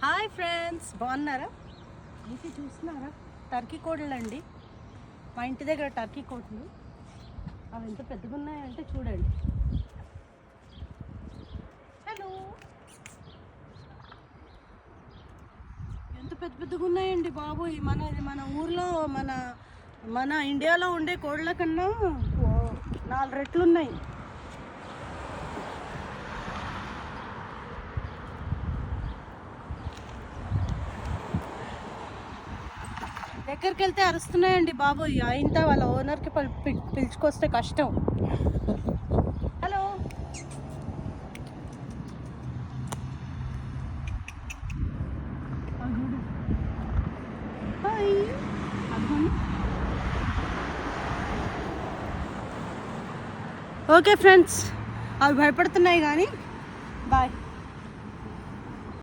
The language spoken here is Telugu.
హాయ్ ఫ్రెండ్స్, బాగున్నారా? అయితే చూస్తున్నారా, టర్కీ కోళ్ళు అండి. మా ఇంటి దగ్గర టర్కీ కోళ్ళు. అవి ఎంత పెద్దగా ఉన్నాయంటే చూడండి. హలో, ఎంత పెద్ద పెద్దగా ఉన్నాయండి బాబు. మన ఊర్లో మన ఇండియాలో ఉండే కోళ్ళ కన్నా 4 రెట్లు ఉన్నాయి. దగ్గరికి వెళ్తే అరుస్తున్నాయండి బాబు. ఇంత వాళ్ళ ఓనర్కి పిలుచుకొస్తే కష్టం. Hello, hi. ఓకే ఫ్రెండ్స్, అవి భయపడుతున్నాయి కానీ బాయ్.